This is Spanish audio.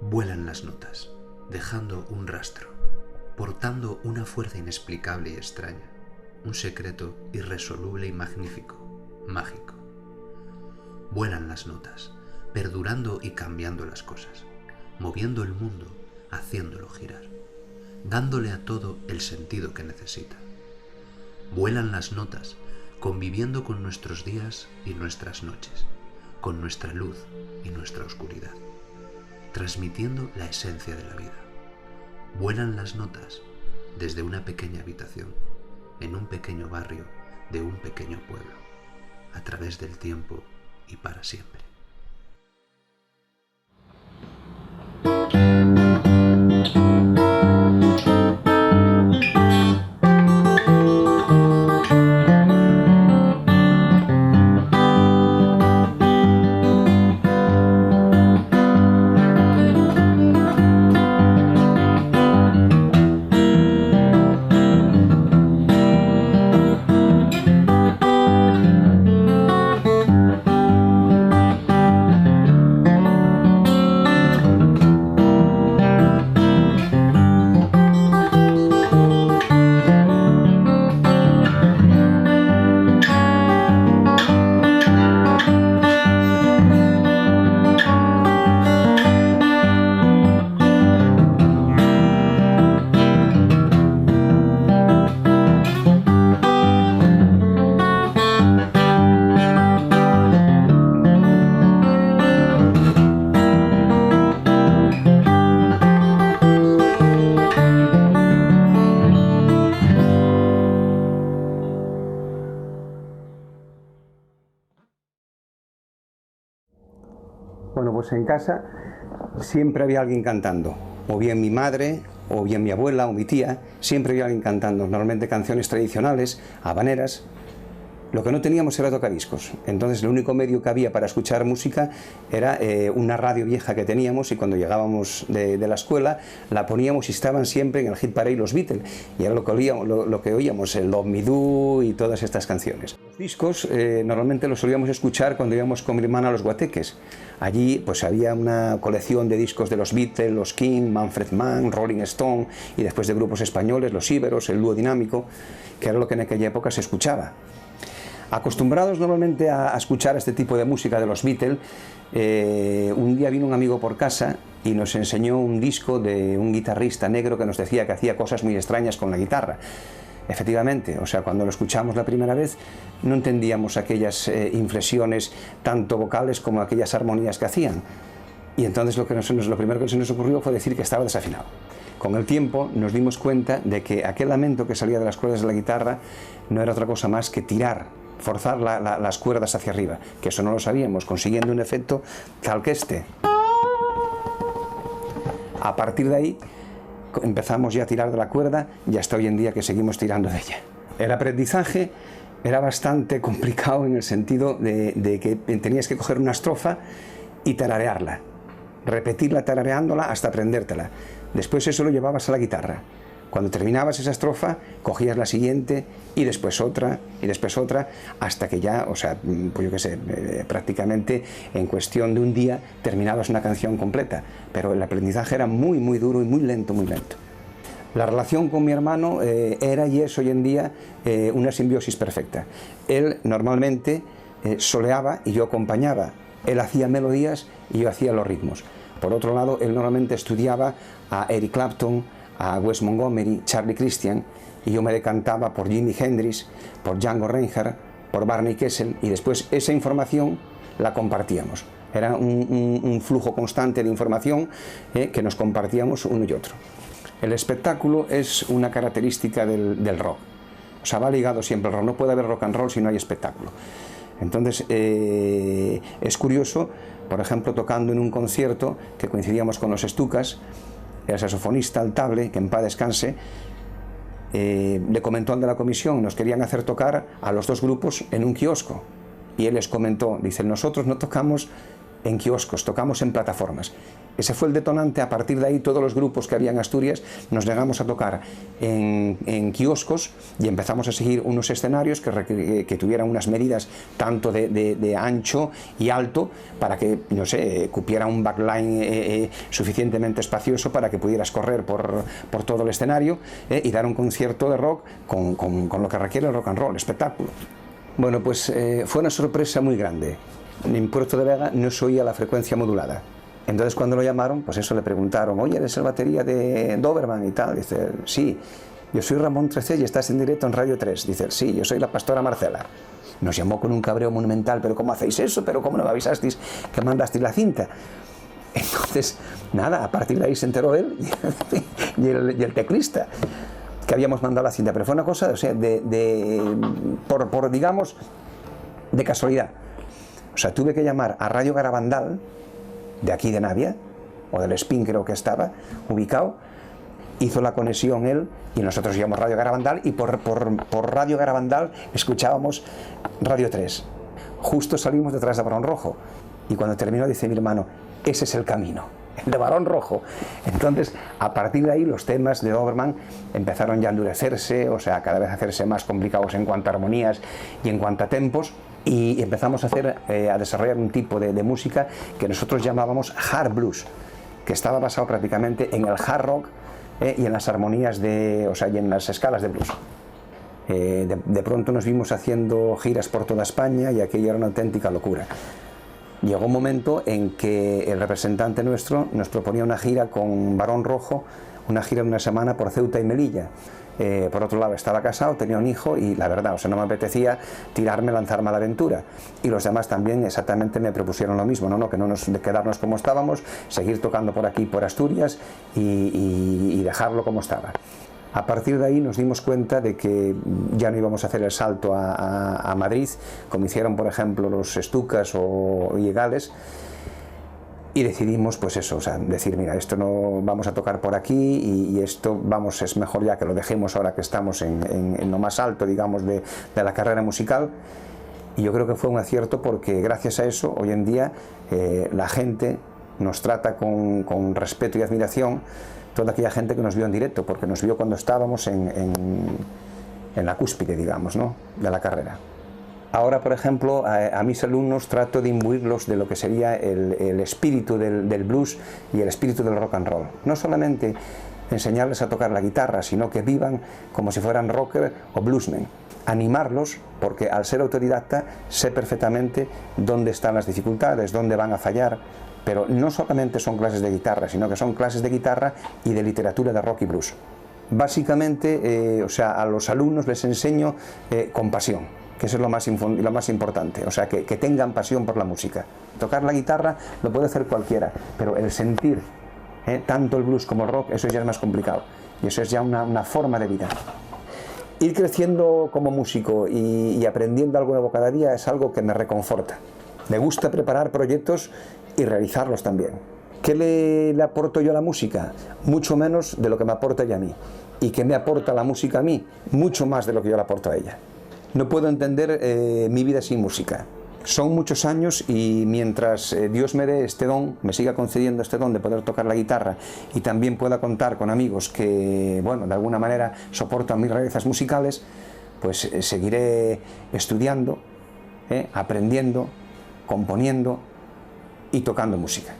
Vuelan las notas, dejando un rastro, portando una fuerza inexplicable y extraña, un secreto irresoluble y magnífico, mágico. Vuelan las notas, perdurando y cambiando las cosas, moviendo el mundo, haciéndolo girar, dándole a todo el sentido que necesita. Vuelan las notas, conviviendo con nuestros días y nuestras noches, con nuestra luz y nuestra oscuridad, transmitiendo la esencia de la vida. Vuelan las notas desde una pequeña habitación, en un pequeño barrio de un pequeño pueblo, a través del tiempo y para siempre. Bueno, pues en casa siempre había alguien cantando, o bien mi madre, o bien mi abuela, o mi tía, siempre había alguien cantando, normalmente canciones tradicionales, habaneras. Lo que no teníamos era tocadiscos, entonces el único medio que había para escuchar música era una radio vieja que teníamos, y cuando llegábamos de la escuela la poníamos y estaban siempre en el hit parade los Beatles, y era lo que oíamos, el Love Me Do y todas estas canciones. Los discos normalmente los solíamos escuchar cuando íbamos con mi hermana a los Guateques. Allí pues había una colección de discos de los Beatles, los King, Manfred Mann, Rolling Stone, y después de grupos españoles, los Íberos, el Dúo Dinámico, que era lo que en aquella época se escuchaba. Acostumbrados normalmente a escuchar este tipo de música de los Beatles, un día vino un amigo por casa y nos enseñó un disco de un guitarrista negro que nos decía que hacía cosas muy extrañas con la guitarra. Efectivamente, o sea, cuando lo escuchamos la primera vez no entendíamos aquellas inflexiones tanto vocales como aquellas armonías que hacían. Y entonces lo primero que se nos ocurrió fue decir que estaba desafinado. Con el tiempo nos dimos cuenta de que aquel lamento que salía de las cuerdas de la guitarra no era otra cosa más que tirar, forzar las cuerdas hacia arriba, que eso no lo sabíamos, consiguiendo un efecto tal que este. A partir de ahí empezamos ya a tirar de la cuerda y hasta hoy en día que seguimos tirando de ella. El aprendizaje era bastante complicado en el sentido de que tenías que coger una estrofa y tararearla, repetirla tarareándola hasta aprendértela. Después eso lo llevabas a la guitarra. Cuando terminabas esa estrofa, cogías la siguiente y después otra, hasta que ya, o sea, pues yo qué sé, prácticamente en cuestión de un día terminabas una canción completa. Pero el aprendizaje era muy, muy duro y muy lento, muy lento. La relación con mi hermano era y es hoy en día una simbiosis perfecta. Él normalmente soleaba y yo acompañaba. Él hacía melodías y yo hacía los ritmos. Por otro lado, él normalmente estudiaba a Eric Clapton, a Wes Montgomery, Charlie Christian, y yo me decantaba por Jimi Hendrix, por Django Reinhardt, por Barney Kessel, y después esa información la compartíamos. Era un flujo constante de información que nos compartíamos uno y otro. El espectáculo es una característica del rock. O sea, va ligado siempre al rock. No puede haber rock and roll si no hay espectáculo. Entonces, es curioso, por ejemplo, tocando en un concierto que coincidíamos con los Stukas, el saxofonista Altable, que en paz descanse, le comentó al de la comisión, nos querían hacer tocar a los dos grupos en un kiosco, y él les comentó, dice, nosotros no tocamos en kioscos, tocamos en plataformas. Ese fue el detonante. A partir de ahí todos los grupos que había en Asturias nos negamos a tocar en kioscos y empezamos a seguir unos escenarios que tuvieran unas medidas tanto de ancho y alto para que, no sé, cupiera un backline suficientemente espacioso para que pudieras correr por todo el escenario y dar un concierto de rock con lo que requiere el rock and roll, espectáculo. Bueno, pues fue una sorpresa muy grande. En Puerto de Vega no se oía la frecuencia modulada. Entonces cuando lo llamaron, pues eso, le preguntaron, oye, ¿eres el batería de Doberman y tal? Dice, sí, yo soy Ramón Trecé y estás en directo en Radio 3. Dice, sí, yo soy la pastora Marcela. Nos llamó con un cabreo monumental, pero ¿cómo hacéis eso? ¿Pero cómo no me avisasteis que mandasteis la cinta? Entonces, nada, a partir de ahí se enteró él y el teclista que habíamos mandado la cinta, pero fue una cosa, o sea, digamos, de casualidad. O sea, tuve que llamar a Radio Garabandal, de aquí de Navia, o del Espín creo que estaba ubicado, hizo la conexión él y nosotros íbamos Radio Garabandal y por Radio Garabandal escuchábamos Radio 3. Justo salimos detrás de Barón Rojo y cuando terminó dice mi hermano, ese es el camino, el de Barón Rojo. Entonces, a partir de ahí los temas de Doberman empezaron ya a endurecerse, o sea, cada vez a hacerse más complicados en cuanto a armonías y en cuanto a tempos. Y empezamos a desarrollar un tipo de música que nosotros llamábamos hard blues, que estaba basado prácticamente en el hard rock y en las armonías y en las escalas de blues. De pronto nos vimos haciendo giras por toda España y aquello era una auténtica locura. Llegó un momento en que el representante nuestro nos proponía una gira con Barón Rojo, una gira de una semana por Ceuta y Melilla. Por otro lado, estaba casado, tenía un hijo y la verdad, o sea, no me apetecía lanzarme a la aventura. Y los demás también exactamente me propusieron lo mismo, de quedarnos como estábamos, seguir tocando por aquí, por Asturias y dejarlo como estaba. A partir de ahí nos dimos cuenta de que ya no íbamos a hacer el salto a Madrid, como hicieron, por ejemplo, los Estucas o Llegales. Y decidimos, pues eso, o sea, decir, mira, esto no vamos a tocar por aquí y esto, vamos, es mejor ya que lo dejemos ahora que estamos en lo más alto, digamos, de la carrera musical. Y yo creo que fue un acierto porque gracias a eso, hoy en día, la gente nos trata con respeto y admiración, toda aquella gente que nos vio en directo, porque nos vio cuando estábamos en la cúspide, digamos, ¿no?, de la carrera. Ahora, por ejemplo, a mis alumnos trato de imbuirlos de lo que sería el espíritu del blues y el espíritu del rock and roll. No solamente enseñarles a tocar la guitarra, sino que vivan como si fueran rocker o bluesmen. Animarlos, porque al ser autodidacta sé perfectamente dónde están las dificultades, dónde van a fallar, pero no solamente son clases de guitarra, sino que son clases de guitarra y de literatura de rock y blues. Básicamente, a los alumnos les enseño compasión, que eso es lo más importante, o sea, que tengan pasión por la música. Tocar la guitarra lo puede hacer cualquiera, pero el sentir tanto el blues como el rock, eso ya es más complicado, y eso es ya una forma de vida. Ir creciendo como músico y aprendiendo algo nuevo cada día es algo que me reconforta. Me gusta preparar proyectos y realizarlos también. ¿Qué le aporto yo a la música? Mucho menos de lo que me aporta ella a mí. ¿Y qué me aporta la música a mí? Mucho más de lo que yo le aporto a ella. No puedo entender mi vida sin música. Son muchos años y mientras Dios me dé este don, me siga concediendo este don de poder tocar la guitarra y también pueda contar con amigos que, bueno, de alguna manera soportan mis rarezas musicales, pues seguiré estudiando, aprendiendo, componiendo y tocando música.